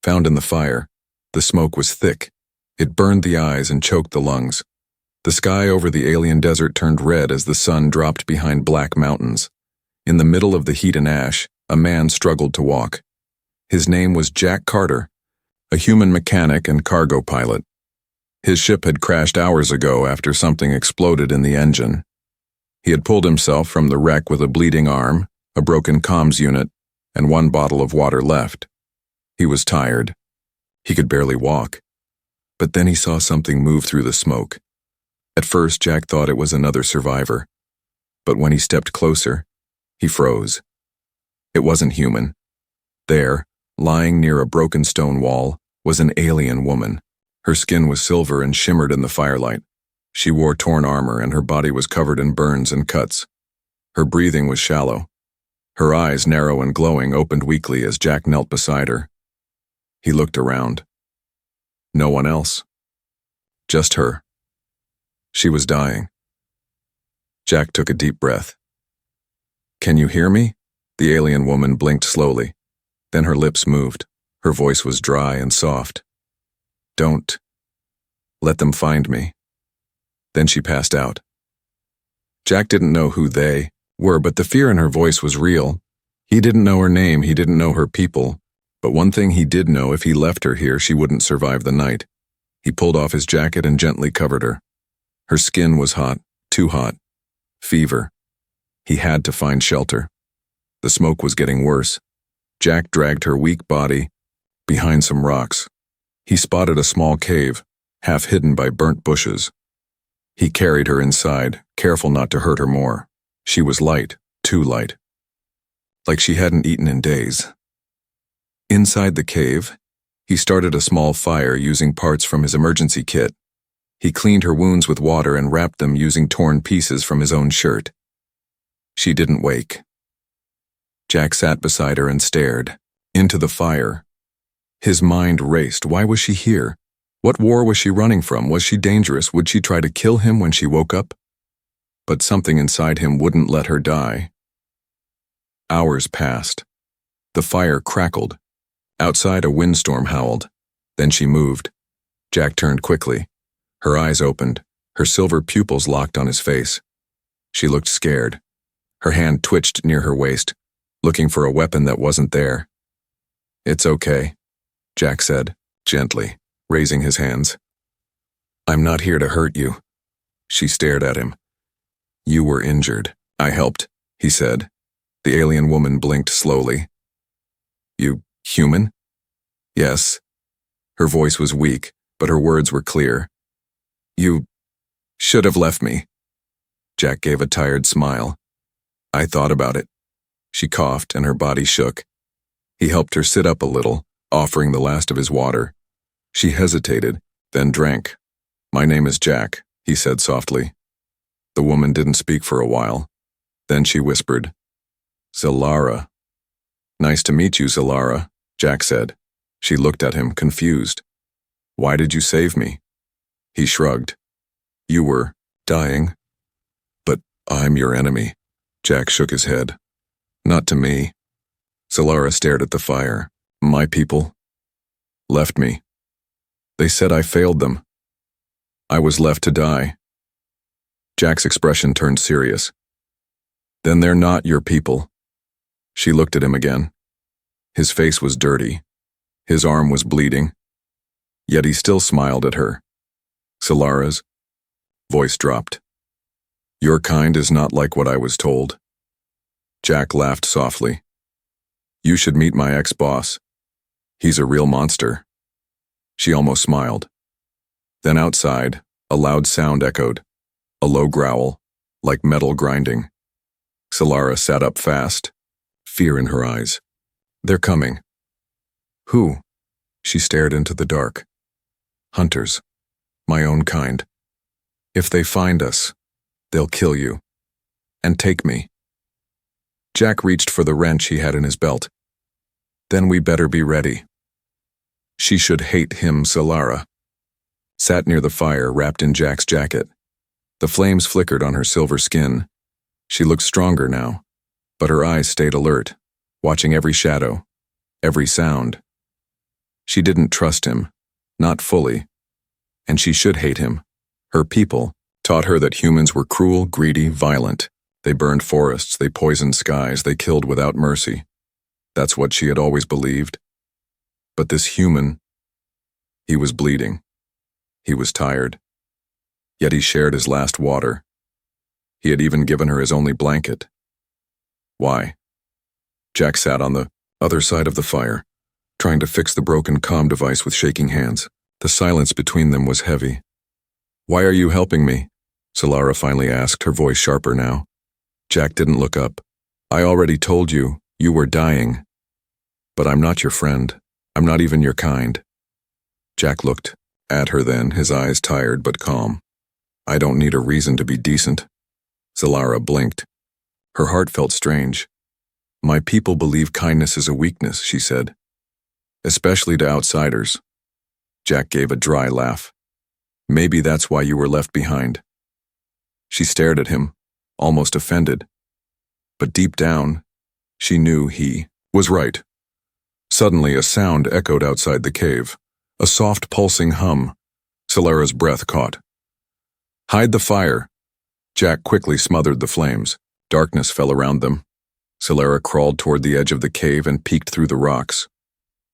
found in the fire. The smoke was thick. It burned the eyes and choked the lungs. The sky over the alien desert turned red as the sun dropped behind black mountains. In the middle of the heat and ash, a man struggled to walk. His name was Jack Carter, a human mechanic and cargo pilot. His ship had crashed hours ago after something exploded in the engine. He had pulled himself from the wreck with a bleeding arm, a broken comms unit, and one bottle of water left. He was tired. He could barely walk. But then he saw something move through the smoke. At first, Jack thought it was another survivor. But when he stepped closer, he froze. It wasn't human. There, lying near a broken stone wall, was an alien woman. Her skin was silver and shimmered in the firelight. She wore torn armor and her body was covered in burns and cuts. Her breathing was shallow. Her eyes, narrow and glowing, opened weakly as Jack knelt beside her. He looked around. No one else. Just her. She was dying. Jack took a deep breath. "Can you hear me?" The alien woman blinked slowly. Then her lips moved. Her voice was dry and soft. "Don't let them find me." Then she passed out. Jack didn't know who they were, but the fear in her voice was real. He didn't know her name, he didn't know her people. But one thing he did know: if he left her here, she wouldn't survive the night. He pulled off his jacket and gently covered her. Her skin was hot, too hot. Fever. He had to find shelter. The smoke was getting worse. Jack dragged her weak body behind some rocks. He spotted a small cave, half hidden by burnt bushes. He carried her inside, careful not to hurt her more. She was light, too light. Like she hadn't eaten in days. Inside the cave, he started a small fire using parts from his emergency kit. He cleaned her wounds with water and wrapped them using torn pieces from his own shirt. She didn't wake. Jack sat beside her and stared into the fire. His mind raced. Why was she here? What war was she running from? Was she dangerous? Would she try to kill him when she woke up? But something inside him wouldn't let her die. Hours passed. The fire crackled. Outside, a windstorm howled. Then she moved. Jack turned quickly. Her eyes opened. Her silver pupils locked on his face. She looked scared. Her hand twitched near her waist, looking for a weapon that wasn't there. "It's okay," Jack said, gently, raising his hands. "I'm not here to hurt you." She stared at him. "You were injured. I helped," he said. The alien woman blinked slowly. "You human?" "Yes." Her voice was weak, but her words were clear. "You should have left me." Jack gave a tired smile. "I thought about it." She coughed and her body shook. He helped her sit up a little, offering the last of his water. She hesitated, then drank. "My name is Jack," he said softly. The woman didn't speak for a while. Then she whispered, "Zalara." "Nice to meet you, Zalara," Jack said. She looked at him, confused. "Why did you save me?" He shrugged. "You were dying." "But I'm your enemy." Jack shook his head. "Not to me." Zalara stared at the fire. "My people left me. They said I failed them. I was left to die." Jack's expression turned serious. "Then they're not your people." She looked at him again. His face was dirty. His arm was bleeding. Yet he still smiled at her. Zalara's voice dropped. "Your kind is not like what I was told." Jack laughed softly. "You should meet my ex-boss. He's a real monster." She almost smiled. Then outside, a loud sound echoed, a low growl, like metal grinding. Zalara sat up fast, fear in her eyes. "They're coming." "Who?" She stared into the dark. "Hunters. My own kind. If they find us, they'll kill you. And take me." Jack reached for the wrench he had in his belt. "Then we better be ready." She should hate him, Zalara. Sat near the fire, wrapped in Jack's jacket. The flames flickered on her silver skin. She looked stronger now, but her eyes stayed alert, watching every shadow, every sound. She didn't trust him, not fully, and she should hate him. Her people taught her that humans were cruel, greedy, violent. They burned forests, they poisoned skies, they killed without mercy. That's what she had always believed. But this human, he was bleeding. He was tired. Yet he shared his last water. He had even given her his only blanket. Why? Jack sat on the other side of the fire, trying to fix the broken comm device with shaking hands. The silence between them was heavy. "Why are you helping me?" Solara finally asked, her voice sharper now. Jack didn't look up. "I already told you, you were dying. But I'm not your friend. I'm not even your kind." Jack looked at her then, his eyes tired but calm. "I don't need a reason to be decent." Solara blinked. Her heart felt strange. "My people believe kindness is a weakness," she said. "Especially to outsiders." Jack gave a dry laugh. "Maybe that's why you were left behind." She stared at him, almost offended. But deep down, she knew he was right. Suddenly, a sound echoed outside the cave, a soft pulsing hum. Solara's breath caught. "Hide the fire." Jack quickly smothered the flames. Darkness fell around them. Solara crawled toward the edge of the cave and peeked through the rocks.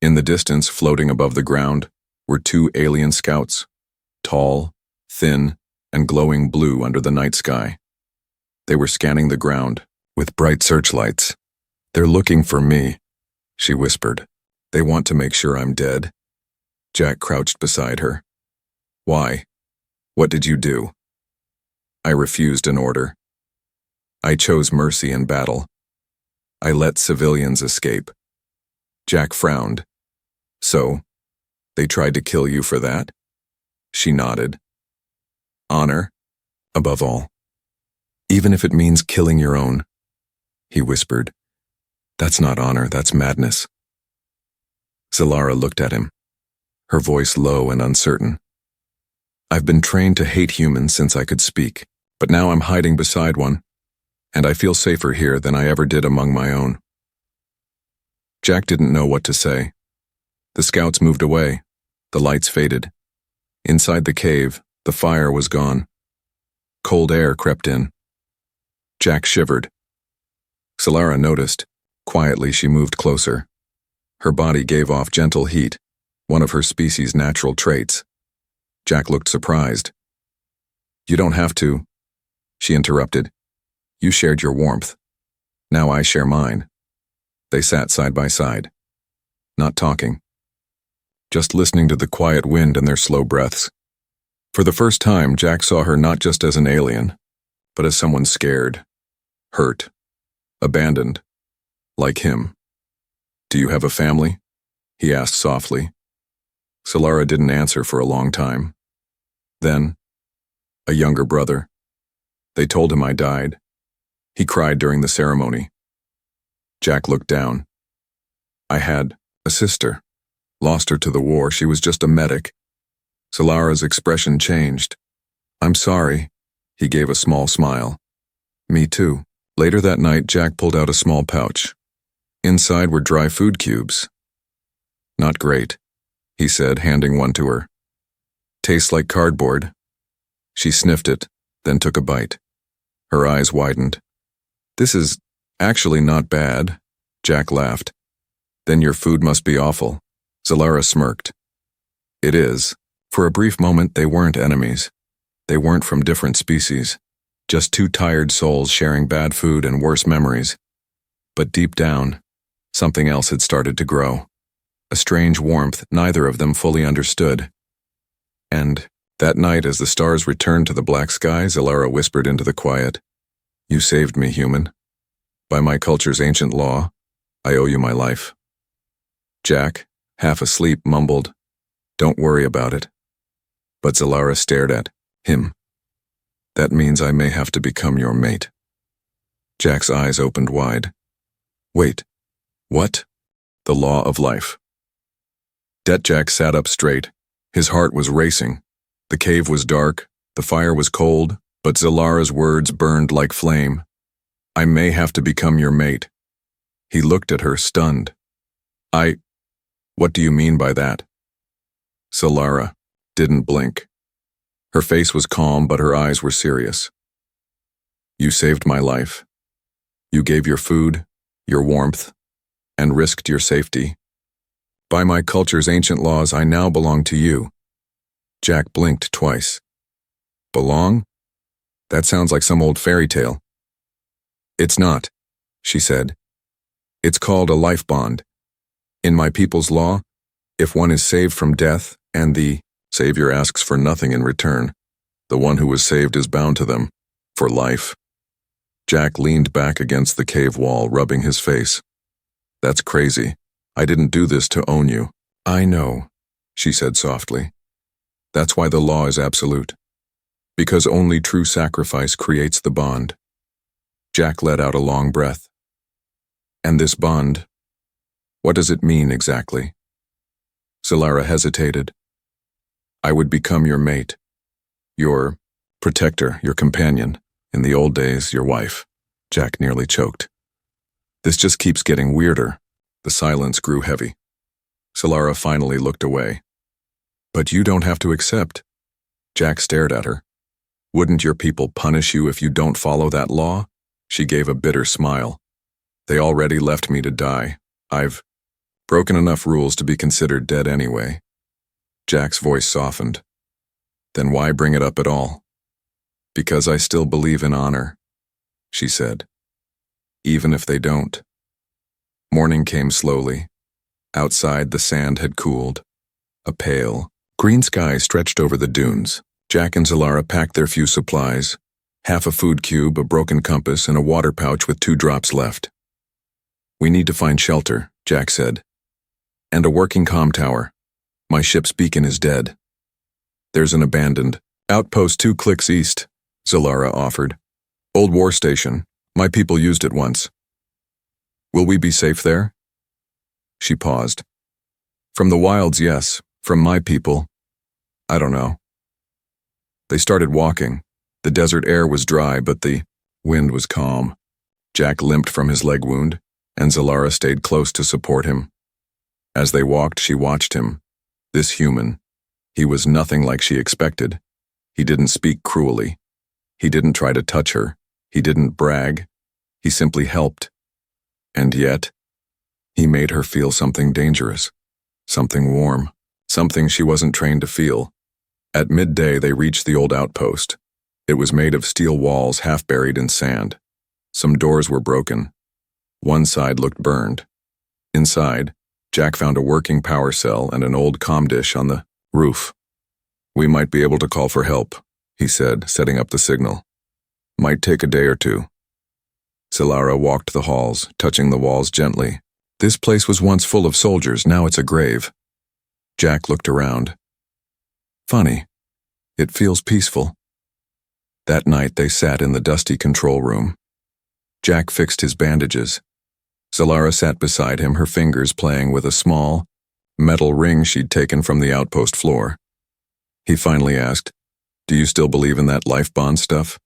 In the distance, floating above the ground, were 2 alien scouts, tall, thin, and glowing blue under the night sky. They were scanning the ground with bright searchlights. "They're looking for me," she whispered. "They want to make sure I'm dead." Jack crouched beside her. "Why? What did you do?" "I refused an order. I chose mercy in battle. I let civilians escape." Jack frowned. "So, they tried to kill you for that?" She nodded. "Honor, above all. Even if it means killing your own," he whispered. "That's not honor, that's madness." Solara looked at him, her voice low and uncertain. "I've been trained to hate humans since I could speak, but now I'm hiding beside one, and I feel safer here than I ever did among my own." Jack didn't know what to say. The scouts moved away. The lights faded. Inside the cave, the fire was gone. Cold air crept in. Jack shivered. Solara noticed. Quietly, she moved closer. Her body gave off gentle heat, one of her species' natural traits. Jack looked surprised. "You don't have to," she interrupted. "You shared your warmth. Now I share mine." They sat side by side, not talking, just listening to the quiet wind and their slow breaths. For the first time, Jack saw her not just as an alien, but as someone scared, hurt, abandoned, like him. "Do you have a family?" he asked softly. Solara didn't answer for a long time. Then, "A younger brother. They told him I died. He cried during the ceremony." Jack looked down. "I had a sister. Lost her to the war. She was just a medic." Solara's expression changed. "I'm sorry." He gave a small smile. "Me too." Later that night, Jack pulled out a small pouch. Inside were dry food cubes. "Not great," he said, handing one to her. "Tastes like cardboard." She sniffed it, then took a bite. Her eyes widened. "This is actually not bad," Jack laughed. "Then your food must be awful." Solara smirked. "It is." For a brief moment, they weren't enemies. They weren't from different species. Just 2 tired souls sharing bad food and worse memories. But deep down, something else had started to grow. A strange warmth neither of them fully understood. And that night, as the stars returned to the black sky, Solara whispered into the quiet, "You saved me, human. By my culture's ancient law, I owe you my life." Jack, half asleep, mumbled, "Don't worry about it." But Solara stared at him. "That means I may have to become your mate." Jack's eyes opened wide. "Wait, what?" "The law of life." Jack sat up straight. His heart was racing. The cave was dark, the fire was cold, but Solara's words burned like flame. "I may have to become your mate." He looked at her, stunned. What do you mean by that? Solara didn't blink. Her face was calm, but her eyes were serious. You saved my life. You gave your food, your warmth, and risked your safety. By my culture's ancient laws, I now belong to you. Jack blinked twice. Belong? That sounds like some old fairy tale. It's not, she said. It's called a life bond. In my people's law, if one is saved from death and the savior asks for nothing in return, the one who was saved is bound to them, for life. Jack leaned back against the cave wall, rubbing his face. That's crazy. I didn't do this to own you. I know, she said softly. That's why the law is absolute. Because only true sacrifice creates the bond. Jack let out a long breath. And this bond, what does it mean exactly? Solara hesitated. I would become your mate, your protector, your companion. In the old days, your wife. Jack nearly choked. This just keeps getting weirder. The silence grew heavy. Solara finally looked away. But you don't have to accept. Jack stared at her. Wouldn't your people punish you if you don't follow that law? She gave a bitter smile. They already left me to die. I've broken enough rules to be considered dead anyway. Jack's voice softened. Then why bring it up at all? Because I still believe in honor, she said. Even if they don't. Morning came slowly. Outside, the sand had cooled. A pale, green sky stretched over the dunes. Jack and Solara packed their few supplies, half a food cube, a broken compass, and a water pouch with 2 drops left. We need to find shelter, Jack said. And a working comm tower. My ship's beacon is dead. There's an abandoned outpost 2 clicks east, Solara offered. Old war station. My people used it once. Will we be safe there? She paused. From the wilds, yes. From my people, I don't know. They started walking. The desert air was dry, but the wind was calm. Jack limped from his leg wound, and Solara stayed close to support him. As they walked, she watched him. This human. He was nothing like she expected. He didn't speak cruelly. He didn't try to touch her. He didn't brag. He simply helped. And yet, he made her feel something dangerous, something warm, something she wasn't trained to feel. At midday, they reached the old outpost. It was made of steel walls half buried in sand. Some doors were broken. One side looked burned. Inside, Jack found a working power cell and an old comm dish on the roof. We might be able to call for help, he said, setting up the signal. Might take a day or 2. Solara walked the halls, touching the walls gently. This place was once full of soldiers, now it's a grave. Jack looked around. Funny. It feels peaceful. That night they sat in the dusty control room. Jack fixed his bandages. Solara sat beside him, her fingers playing with a small, metal ring she'd taken from the outpost floor. He finally asked, Do you still believe in that life bond stuff?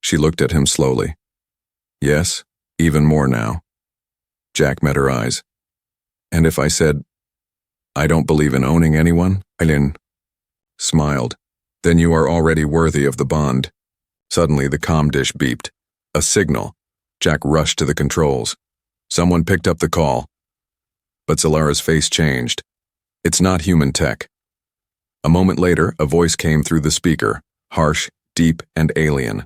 She looked at him slowly. Yes, even more now. Jack met her eyes. And if I said, I don't believe in owning anyone, Eileen smiled. Then you are already worthy of the bond. Suddenly the comm dish beeped. A signal. Jack rushed to the controls. Someone picked up the call. But Solara's face changed. It's not human tech. A moment later, a voice came through the speaker, harsh, deep, and alien.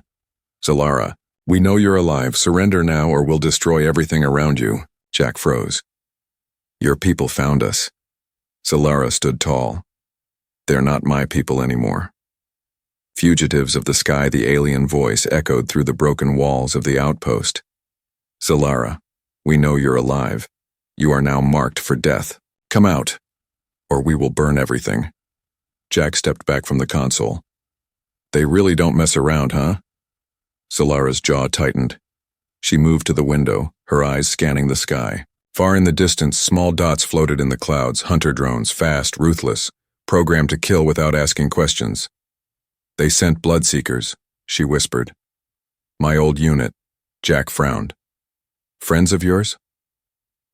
Solara, we know you're alive. Surrender now or we'll destroy everything around you. Jack froze. Your people found us. Solara stood tall. They're not my people anymore. Fugitives of the sky, the alien voice echoed through the broken walls of the outpost. Solara, we know you're alive. You are now marked for death. Come out, or we will burn everything. Jack stepped back from the console. They really don't mess around, huh? Solara's jaw tightened. She moved to the window, her eyes scanning the sky. Far in the distance, small dots floated in the clouds, hunter drones, fast, ruthless, programmed to kill without asking questions. They sent bloodseekers, she whispered. My old unit. Jack frowned. Friends of yours?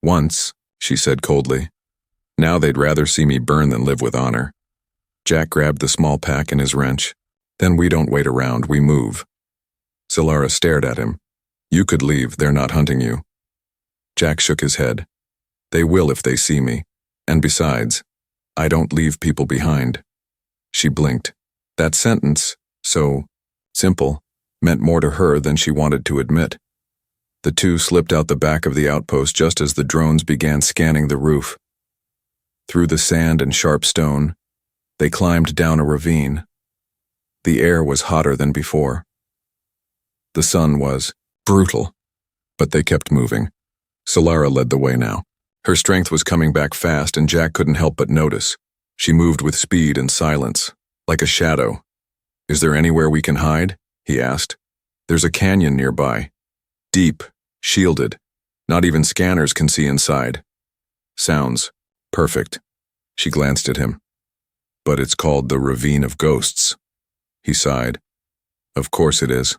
Once, she said coldly. Now they'd rather see me burn than live with honor. Jack grabbed the small pack in his wrench. Then we don't wait around, we move. Solara stared at him. You could leave, they're not hunting you. Jack shook his head. They will if they see me. And besides, I don't leave people behind. She blinked. That sentence, so simple, meant more to her than she wanted to admit. The two slipped out the back of the outpost just as the drones began scanning the roof. Through the sand and sharp stone, they climbed down a ravine. The air was hotter than before. The sun was brutal, but they kept moving. Solara led the way now. Her strength was coming back fast, and Jack couldn't help but notice. She moved with speed and silence, like a shadow. Is there anywhere we can hide? He asked. There's a canyon nearby. Deep, shielded. Not even scanners can see inside. Sounds perfect. She glanced at him. But it's called the Ravine of Ghosts. He sighed. Of course it is.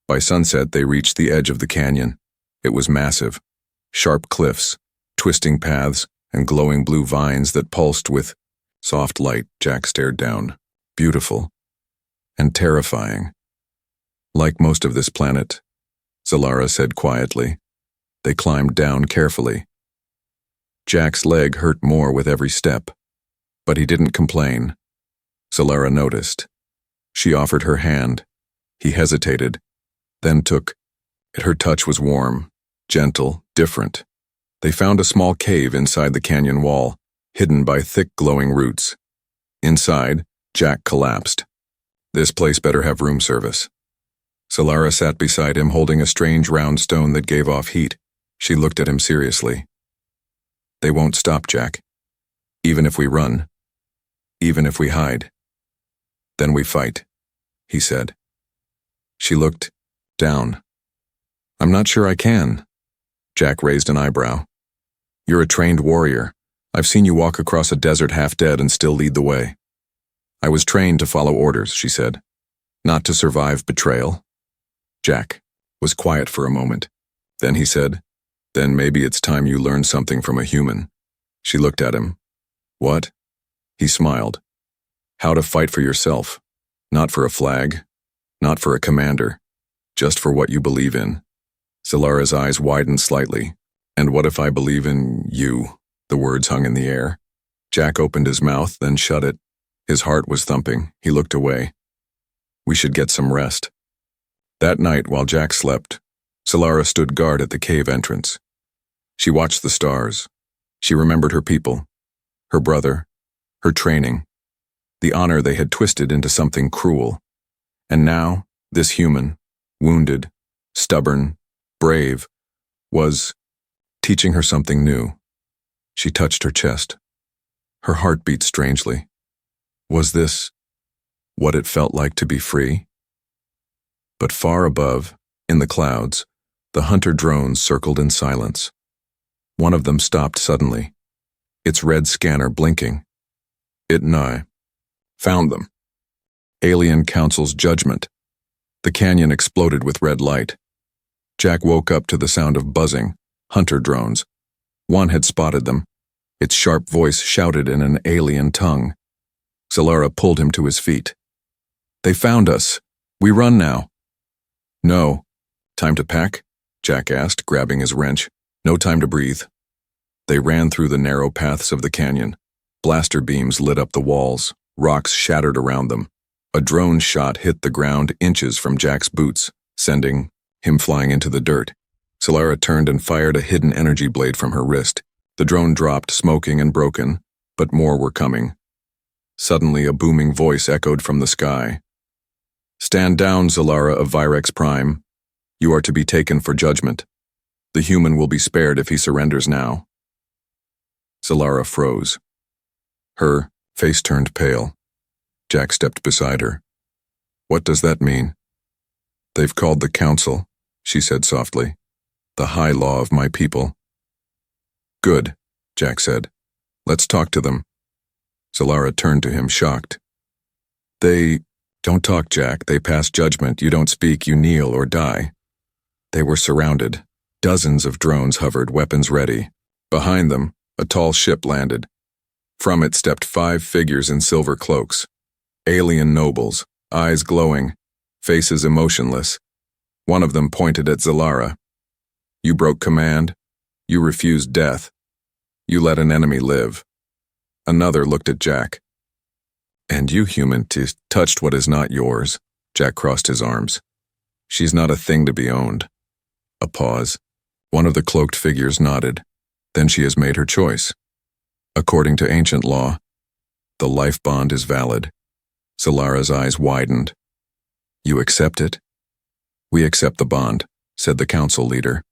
By sunset, they reached the edge of the canyon. It was massive. Sharp cliffs, twisting paths, and glowing blue vines that pulsed with soft light. Jack stared down. Beautiful. And terrifying. Like most of this planet, Solara said quietly. They climbed down carefully. Jack's leg hurt more with every step, but he didn't complain. Solara noticed. She offered her hand. He hesitated, then took it. Her touch was warm, gentle, different. They found a small cave inside the canyon wall, hidden by thick glowing roots. Inside, Jack collapsed. This place better have room service. Solara sat beside him, holding a strange round stone that gave off heat. She looked at him seriously. They won't stop, Jack. Even if we run. Even if we hide. Then we fight, he said. She looked down. I'm not sure I can. Jack raised an eyebrow. You're a trained warrior. I've seen you walk across a desert half dead and still lead the way. I was trained to follow orders, she said. Not to survive betrayal. Jack was quiet for a moment. Then he said, Then maybe it's time you learn something from a human. She looked at him. What? He smiled. How to fight for yourself. Not for a flag. Not for a commander. Just for what you believe in. Solara's eyes widened slightly. And what if I believe in you? The words hung in the air. Jack opened his mouth, then shut it. His heart was thumping. He looked away. We should get some rest. That night, while Jack slept, Solara stood guard at the cave entrance. She watched the stars. She remembered her people, her brother, her training, the honor they had twisted into something cruel. And now, this human, wounded, stubborn, brave, was teaching her something new. She touched her chest. Her heart beat strangely. Was this what it felt like to be free? But far above, in the clouds, the hunter drones circled in silence. One of them stopped suddenly, its red scanner blinking. It and I found them. Alien Council's judgment. The canyon exploded with red light. Jack woke up to the sound of buzzing, hunter drones. One had spotted them. Its sharp voice shouted in an alien tongue. Solara pulled him to his feet. They found us. We run now. No. Time to pack? Jack asked, grabbing his wrench. No time to breathe. They ran through the narrow paths of the canyon. Blaster beams lit up the walls. Rocks shattered around them. A drone shot hit the ground inches from Jack's boots, sending him flying into the dirt. Solara turned and fired a hidden energy blade from her wrist. The drone dropped, smoking and broken, but more were coming. Suddenly, a booming voice echoed from the sky. Stand down, Elaris of Elaris Prime. You are to be taken for judgment. The human will be spared if he surrenders now. Solara froze. Her face turned pale. Jack stepped beside her. What does that mean? They've called the council, she said softly. The high law of my people. Good, Jack said. Let's talk to them. Solara turned to him, shocked. Don't talk, Jack. They pass judgment. You don't speak, you kneel or die. They were surrounded. Dozens of drones hovered, weapons ready. Behind them, A tall ship landed. From it stepped 5 figures in silver cloaks. Alien nobles, eyes glowing, faces emotionless. One of them pointed at Zalara. You broke command. You refused death. You let an enemy live. Another looked at Jack. And you, human, touched what is not yours. Jack crossed his arms. She's not a thing to be owned. A pause. One of the cloaked figures nodded. Then she has made her choice. According to ancient law, the life bond is valid. Zalara's eyes widened. You accept it? We accept the bond, said the council leader.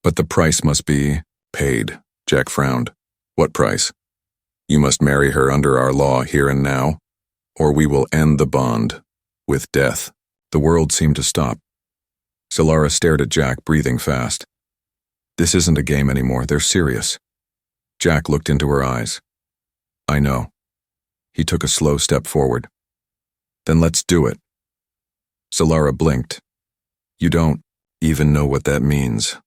But the price must be paid. Jack frowned. What price? You must marry her under our law here and now, or we will end the bond with death. The world seemed to stop. Zalara stared at Jack, breathing fast. This isn't a game anymore, they're serious. Jack looked into her eyes. I know. He took a slow step forward. Then let's do it. Zalara blinked. You don't even know what that means.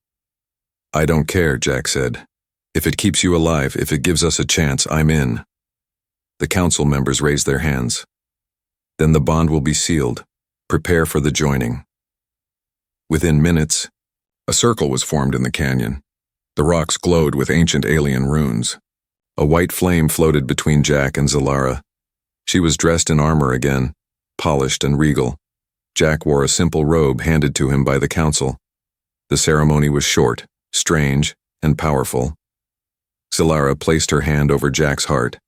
I don't care, Jack said. If it keeps you alive, if it gives us a chance, I'm in. The council members raised their hands. Then the bond will be sealed. Prepare for the joining. Within minutes, a circle was formed in the canyon. The rocks glowed with ancient alien runes. A white flame floated between Jack and Zalara. She was dressed in armor again, polished and regal. Jack wore a simple robe handed to him by the council. The ceremony was short, strange, and powerful. Zalara placed her hand over Jack's heart.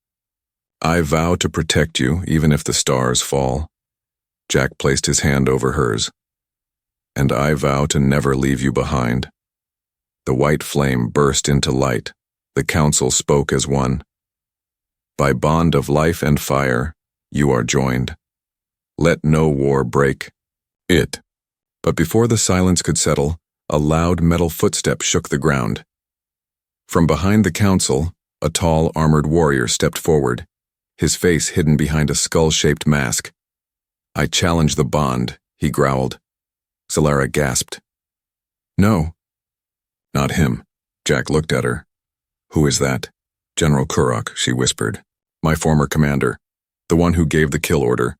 I vow to protect you, even if the stars fall. Jack placed his hand over hers. And I vow to never leave you behind. The white flame burst into light. The council spoke as one. By bond of life and fire, you are joined. Let no war break it. But before the silence could settle, a loud metal footstep shook the ground. From behind the council, a tall, armored warrior stepped forward, his face hidden behind a skull-shaped mask. I challenge the bond, he growled. Zalara gasped. No. Not him. Jack looked at her. Who is that? General Kurok, she whispered. My former commander. The one who gave the kill order.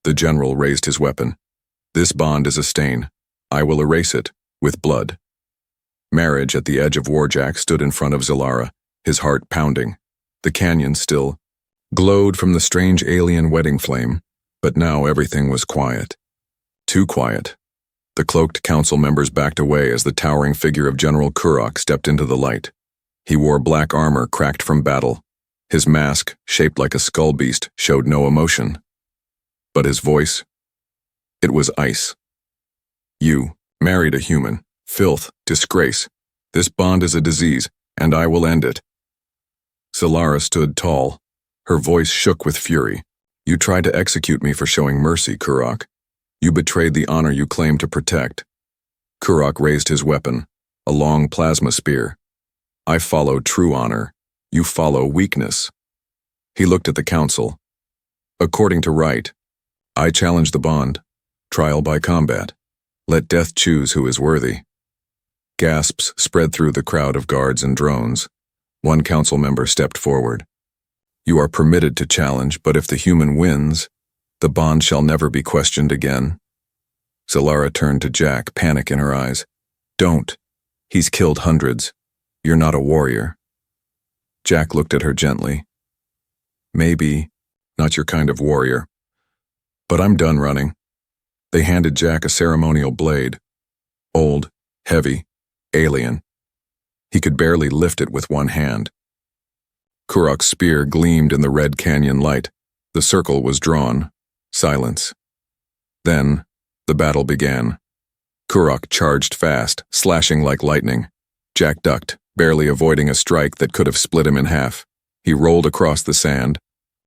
The general raised his weapon. This bond is a stain. I will erase it, with blood. Marriage at the edge of war. Jack stood in front of Zalara, his heart pounding. The canyon still glowed from the strange alien wedding flame, but now everything was quiet. Too quiet. The cloaked council members backed away as the towering figure of General Kurok stepped into the light. He wore black armor cracked from battle. His mask, shaped like a skull beast, showed no emotion. But his voice, it was ice. You married a human. Filth, disgrace. This bond is a disease, and I will end it. Zalara stood tall. Her voice shook with fury. You tried to execute me for showing mercy, Kurok. You betrayed the honor you claimed to protect. Kurok raised his weapon, a long plasma spear. I follow true honor. You follow weakness. He looked at the council. According to right, I challenge the bond. Trial by combat. Let death choose who is worthy. Gasps spread through the crowd of guards and drones. One council member stepped forward. You are permitted to challenge, but if the human wins, the bond shall never be questioned again. Zalara turned to Jack, panic in her eyes. Don't. He's killed hundreds. You're not a warrior. Jack looked at her gently. Maybe, not your kind of warrior. But I'm done running. They handed Jack a ceremonial blade. Old, heavy, alien. He could barely lift it with one hand. Kurok's spear gleamed in the red canyon light. The circle was drawn. Silence. Then, the battle began. Kurok charged fast, slashing like lightning. Jack ducked, barely avoiding a strike that could have split him in half. He rolled across the sand,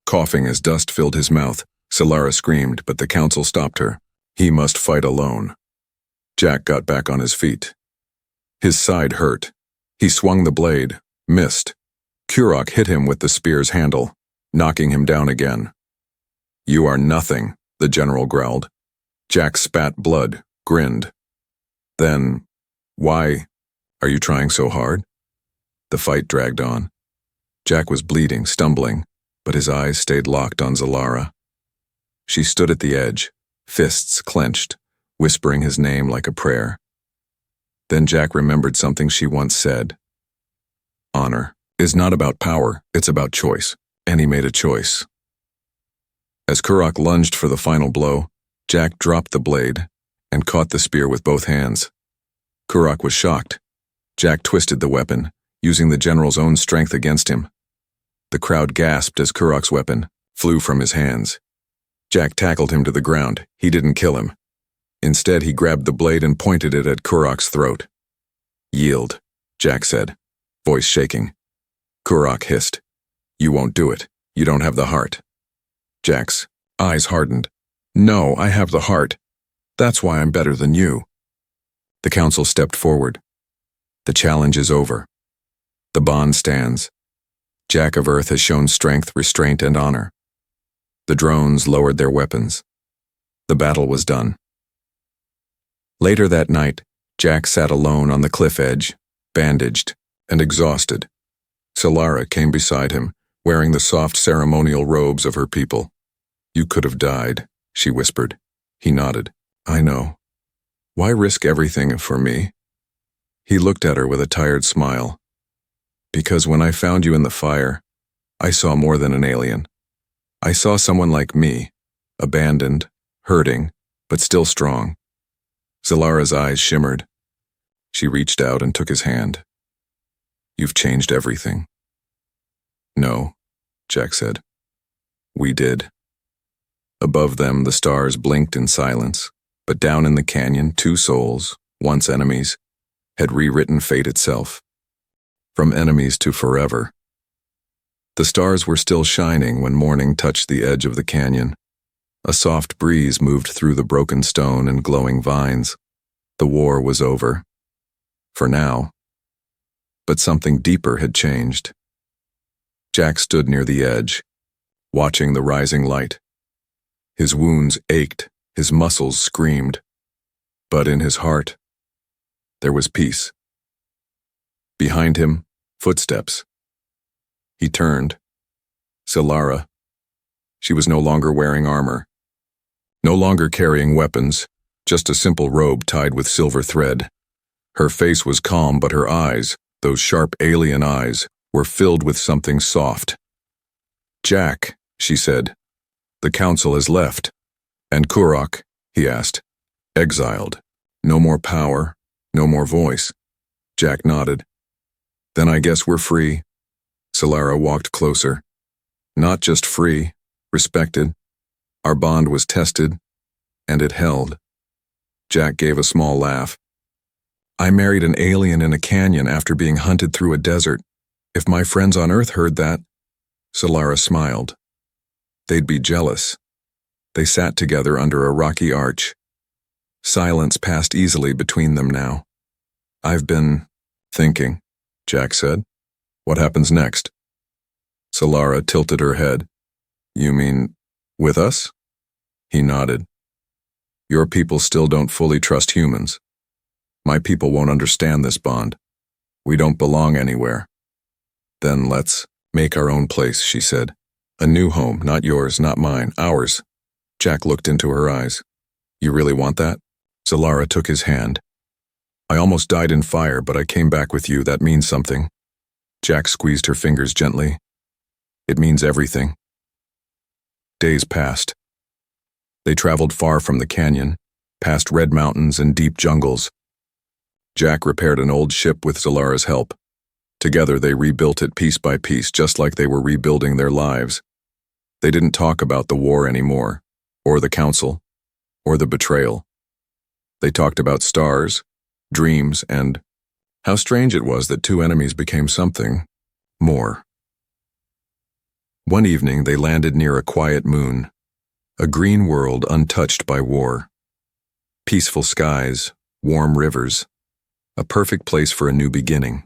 coughing as dust filled his mouth. Zalara screamed, but the council stopped her. He must fight alone. Jack got back on his feet. His side hurt. He swung the blade, missed. Kurok hit him with the spear's handle, knocking him down again. You are nothing, the general growled. Jack spat blood, grinned. Then, why are you trying so hard? The fight dragged on. Jack was bleeding, stumbling, but his eyes stayed locked on Zalara. She stood at the edge, fists clenched, whispering his name like a prayer. Then Jack remembered something she once said. Honor is not about power, it's about choice. And he made a choice. As Kurok lunged for the final blow, Jack dropped the blade and caught the spear with both hands. Kurok was shocked. Jack twisted the weapon, using the general's own strength against him. The crowd gasped as Kurok's weapon flew from his hands. Jack tackled him to the ground. He didn't kill him. Instead, he grabbed the blade and pointed it at Kurok's throat. Yield, Jack said, voice shaking. Kurok hissed. You won't do it. You don't have the heart. Jack's eyes hardened. No, I have the heart. That's why I'm better than you. The council stepped forward. The challenge is over. The bond stands. Jack of Earth has shown strength, restraint, and honor. The drones lowered their weapons. The battle was done. Later that night, Jack sat alone on the cliff edge, bandaged and exhausted. Zalara came beside him, wearing the soft ceremonial robes of her people. You could have died, she whispered. He nodded. I know. Why risk everything for me? He looked at her with a tired smile. Because when I found you in the fire, I saw more than an alien. I saw someone like me, abandoned, hurting, but still strong. Zalara's eyes shimmered. She reached out and took his hand. You've changed everything. No, Jack said. We did. Above them, the stars blinked in silence, but down in the canyon, two souls, once enemies, had rewritten fate itself. From enemies to forever. The stars were still shining when morning touched the edge of the canyon. A soft breeze moved through the broken stone and glowing vines. The war was over. For now. But something deeper had changed. Jack stood near the edge, watching the rising light. His wounds ached, his muscles screamed. But in his heart, there was peace. Behind him, footsteps. He turned. Zalara. She was no longer wearing armor. No longer carrying weapons, just a simple robe tied with silver thread. Her face was calm, but her eyes, those sharp alien eyes, were filled with something soft. Jack, she said, the council has left. And Kurok, he asked, exiled. No more power, no more voice. Jack nodded. Then I guess we're free. Zalara walked closer. Not just free, respected. Our bond was tested, and it held. Jack gave a small laugh. I married an alien in a canyon after being hunted through a desert. If my friends on Earth heard that, Zalara smiled. They'd be jealous. They sat together under a rocky arch. Silence passed easily between them now. I've been thinking, Jack said. What happens next? Zalara tilted her head. You mean, with us? He nodded. Your people still don't fully trust humans. My people won't understand this bond. We don't belong anywhere. Then let's make our own place, she said. A new home, not yours, not mine, ours. Jack looked into her eyes. You really want that? Zalara took his hand. I almost died in fire, but I came back with you. That means something. Jack squeezed her fingers gently. It means everything. Days passed. They traveled far from the canyon, past red mountains and deep jungles. Jack repaired an old ship with Zalara's help. Together they rebuilt it piece by piece, just like they were rebuilding their lives. They didn't talk about the war anymore, or the council, or the betrayal. They talked about stars, dreams, and how strange it was that two enemies became something more. One evening they landed near a quiet moon, a green world untouched by war. Peaceful skies, warm rivers, a perfect place for a new beginning.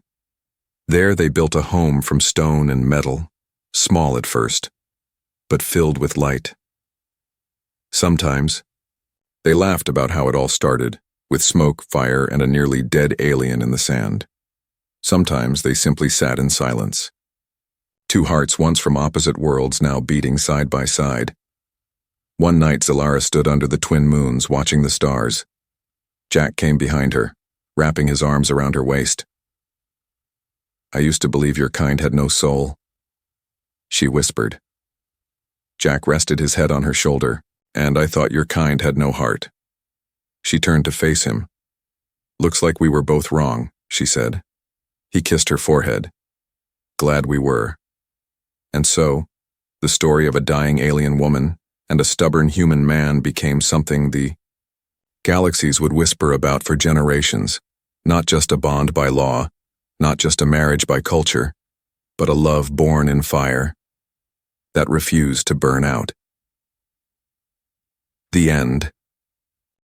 There they built a home from stone and metal, small at first, but filled with light. Sometimes, they laughed about how it all started, with smoke, fire, and a nearly dead alien in the sand. Sometimes they simply sat in silence. Two hearts once from opposite worlds now beating side by side. One night Zalara stood under the twin moons watching the stars. Jack came behind her, wrapping his arms around her waist. "I used to believe your kind had no soul," she whispered. Jack rested his head on her shoulder. "And I thought your kind had no heart." She turned to face him. "Looks like we were both wrong," she said. He kissed her forehead. "Glad we were." And so, the story of a dying alien woman and a stubborn human man became something the galaxies would whisper about for generations. Not just a bond by law, not just a marriage by culture, but a love born in fire that refused to burn out. The end.